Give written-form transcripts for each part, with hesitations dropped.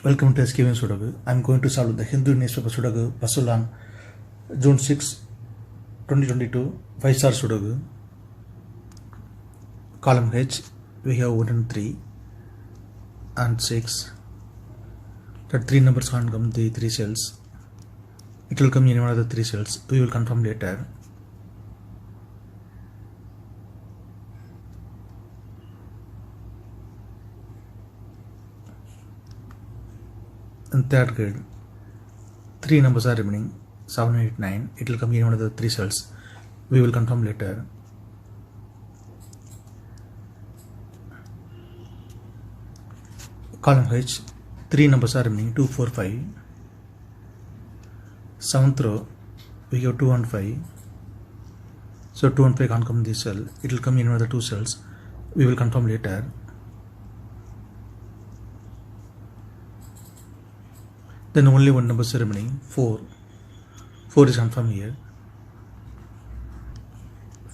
Welcome to SkVm Sudoku. I am going to solve the Hindu newspaper Sudoku puzzle on June 6, 2022, 5-star Sudoku. Column H, we have 1 and 3 and 6. That 3 numbers can't come the 3 cells. It will come in one of the 3 cells. We will confirm later. In third grade, 3 numbers are remaining, 7, 8, 9. It will come in one of the 3 cells. We will confirm later. Column H, 3 numbers are remaining, 2, 4, 5. 7th row, we have 2 and 5. So 2 and 5 can't come in this cell. It will come in one of the 2 cells. We will confirm later. Then only one number is remaining, 4. 4 is confirmed here.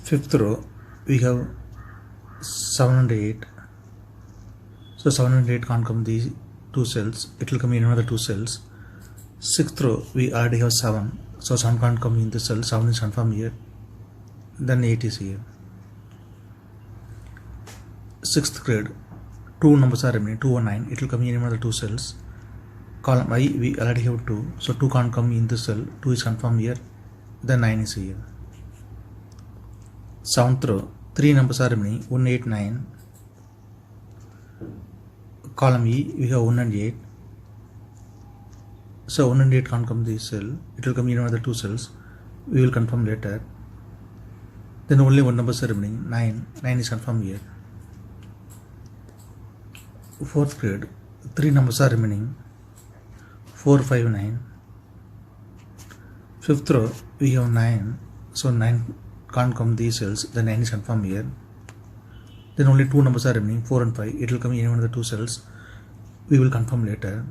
5th row, we have 7 and 8. So 7 and 8 can't come in these 2 cells. It will come in another 2 cells. 6th row, we already have 7. So 7 can't come in the cell. 7 is confirmed here. Then 8 is here. 6th grade, 2 numbers are remaining, 2 and 9. It will come in another 2 cells. Column I, we already have 2. So 2 can't come in this cell. 2 is confirmed here. Then 9 is here. 7th row, 3 numbers are remaining, 1, 8, 9. Column E, we have 1 and 8. So 1 and 8 can't come this cell. It will come in another 2 cells. We will confirm later. Then only one number is remaining, 9. 9 is confirmed here. 4th grade, 3 numbers are remaining, 4, 5, 9. 5th row, we have 9. So 9 can't come these cells. The 9 is confirmed here. Then only 2 numbers are remaining, 4 and 5. It will come in one of the 2 cells. We will confirm later.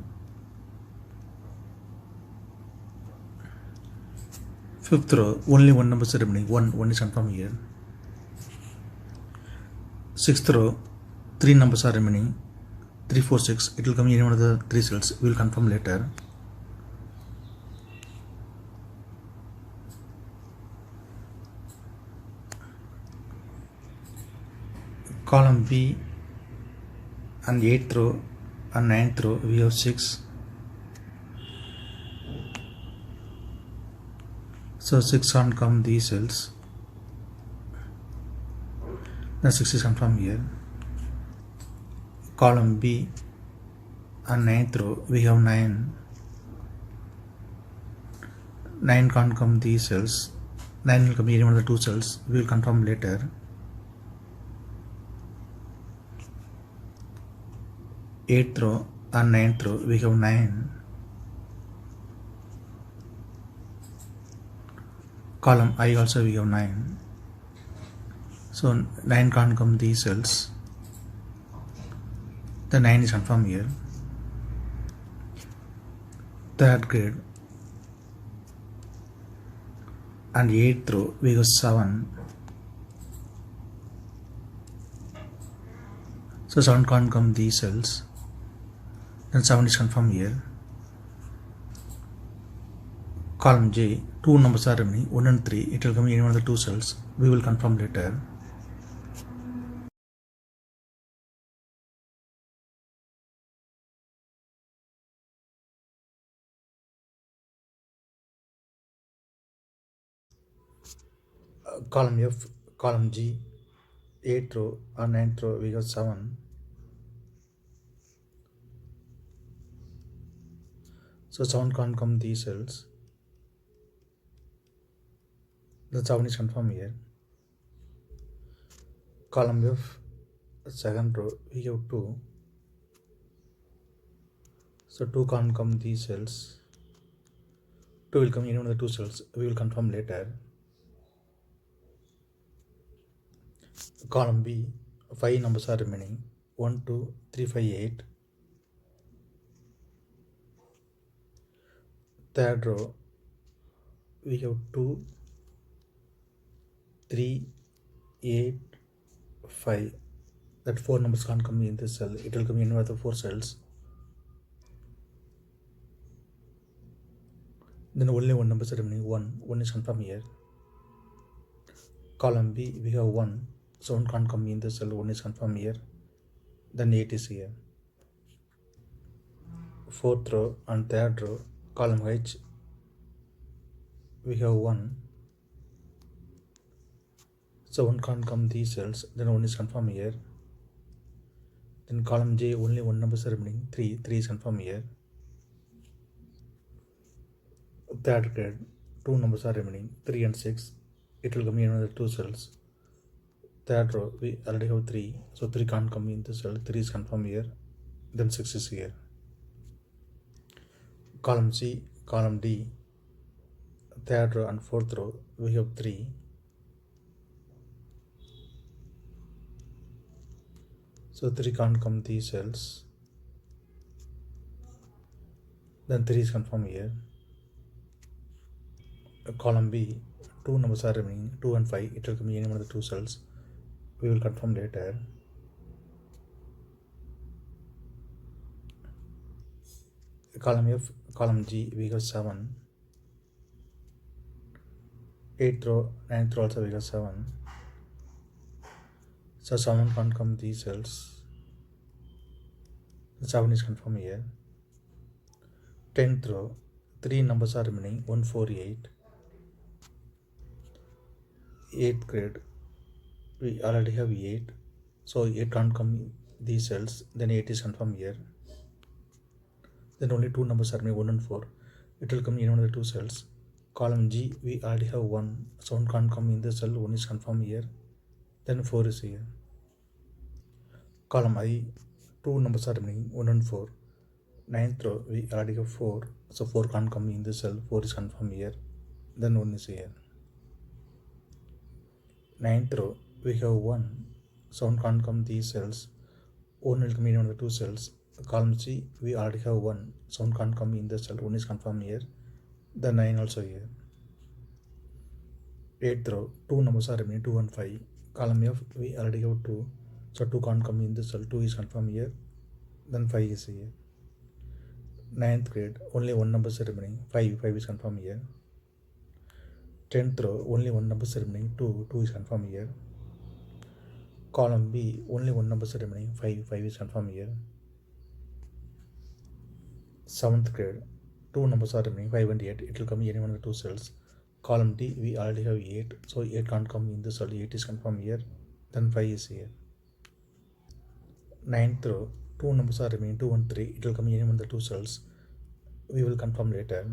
5th row, only one number is remaining, 1. 1 is confirmed here. 6th row, 3 numbers are remaining, 3, 4, 6. It will come in one of the 3 cells. We will confirm later. Column B and 8th row and 9th row, we have 6. So 6 can't come these cells. Then 6 is confirmed here. Column B and 9th row, we have 9. 9 can't come these cells. 9 will come in one of the 2 cells. We will confirm later. 8th row and 9th row, we have 9. Column I also we have 9. So 9 can't come these cells. The 9 is confirmed here. 3rd grade and 8th row, we have 7. So 7 can't come these cells. Then 7 is confirmed here. Column J, 2 numbers are remaining, 1 and 3. It will come in one of the 2 cells. We will confirm later. Column F, column G, 8th row and 9th row, we have 7. So 7 can't come these cells. The 7 is confirmed here. Column F, 2nd row, we have 2. So 2 can't come these cells. 2 will come in one of the 2 cells. We will confirm later. Column B, 5 numbers are remaining, 1, 2, 3, 5, 8. 3rd row, we have 2, 3, 8, 5. That 4 numbers can't come in this cell. It will come in one of the 4 cells. then only one number is remaining, 1 is confirmed here. Column B, we have 1, so 1 can't come in the cell, 1 is confirmed here, then 8 is here. Fourth row and third row, column H, we have 1, so 1 can't come these cells, then 1 is confirmed here. Then column J, only one number is remaining, 3 is confirmed here. Third grade, 2 numbers are remaining, 3 and 6, it will come in another 2 cells. Third row, we already have 3, so 3 can't come in the cell, 3 is confirmed here, then 6 is here. Column C, column D, third row and fourth row, we have 3, so 3 can't come these cells, then 3 is confirmed here. Column B, 2 numbers are remaining, 2 and 5, it will come in any one of the 2 cells, we will confirm later. Column F, column G, we have 7, 8th row, 9th row also we have 7, so 7 can't come these cells, 7 is confirmed here. 10th row, 3 numbers are remaining, 1, 4, 8. 8th grade, we already have 8, so 8 can't come these cells, then 8 is confirmed here. Then only 2 numbers are remaining, 1 and 4, it will come in one of the 2 cells. Column G, we already have 1, so 1 can't come in the cell, 1 is confirmed here, then 4 is here. Column I, 2 numbers are remaining, 1 and 4. 9th row, we already have 4, so 4 can't come in the cell, 4 is confirmed here, then 1 is here. 9th row, we have 1, so 1 can't come these cells, 1 will come in one of the 2 cells. Column C, we already have 1, so 1 can't come in the cell, 1 is confirmed here, then 9 also here. 8th row, 2 numbers are remaining, 2 and 5. Column F, we already have 2, so 2 can't come in the cell, 2 is confirmed here, then 5 is here. 9th grade, only 1 number is remaining, 5 is confirmed here. 10th row, only 1 number is remaining, 2 is confirmed here. Column B, only 1 number is remaining, 5 is confirmed here. 7th grade, 2 numbers are remaining, 5 and 8, it will come in any one of the 2 cells. Column D, we already have 8, so 8 can't come in the cell, 8 is confirmed here, then 5 is here. 9th row, 2 numbers are remaining, 2 and 3, it will come in any one of the 2 cells, we will confirm later.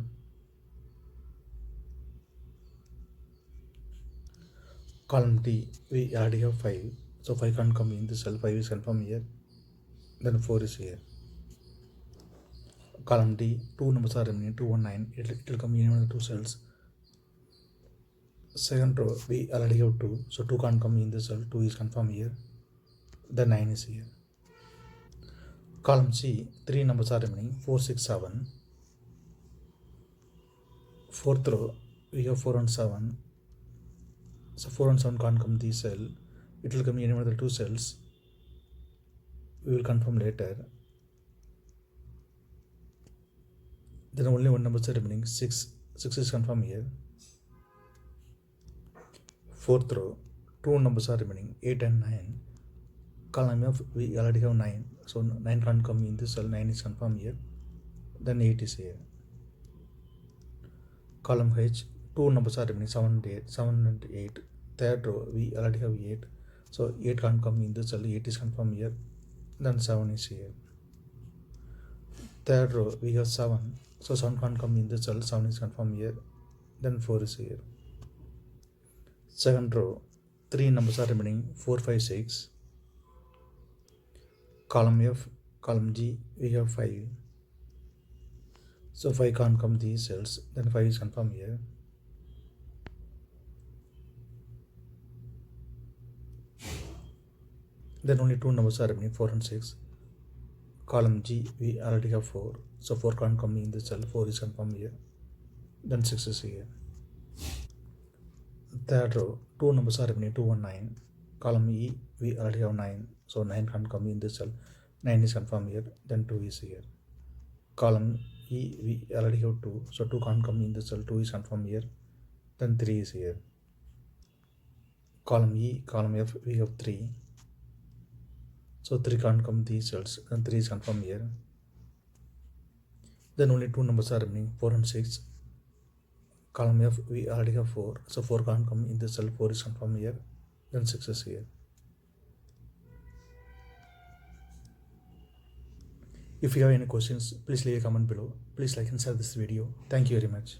Column D, we already have 5, so 5 can't come in the cell, 5 is confirmed here, then 4 is here. Column D, 2 numbers are remaining, 2 and 9, it will come in one of the 2 cells. Second row, we already have 2, so 2 can't come in the cell, 2 is confirmed here, then 9 is here. Column C, 3 numbers are remaining, 4, 6, 7. Fourth row, we have 4 and 7, so 4 and 7 can't come this cell, it will come in any one of the 2 cells, we will confirm later. Then only 1 number is remaining, 6 is confirmed here. Fourth row, 2 numbers are remaining, 8 and 9. Column F, we already have 9, so 9 can't come in this cell, 9 is confirmed here, then 8 is here. Column H, 2 numbers are remaining, 7 and 8. Third row, we already have 8, so 8 can't come in this cell, 8 is confirmed here, then 7 is here. Third row, we have 7, so 7 can't come in the cell, 7 is confirmed here, then 4 is here. Second row, 3 numbers are remaining, 4, 5, 6. Column F, column G, we have 5, so 5 can't come these cells, then 5 is confirmed here. Then only 2 numbers are remaining, 4 and 6. Column G, we already have 4, so 4 can't come in the cell, 4 is confirmed here, then 6 is here. Third row, 2 numbers are remaining, 2 and 9. Column E, we already have 9, so 9 can't come in this cell, 9 is confirmed here, then 2 is here. Column E, we already have 2, so 2 can't come in the cell. 2 is confirmed here, then 3 is here. Column E, column F, we have 3, so 3 can't come these cells, and 3 is confirmed here. Then only 2 numbers are remaining, 4 and 6. Column F, we already have 4, so 4 can't come in the cell. 4 is confirmed here, then 6 is here. If you have any questions, please leave a comment below. Please like and share this video. Thank you very much.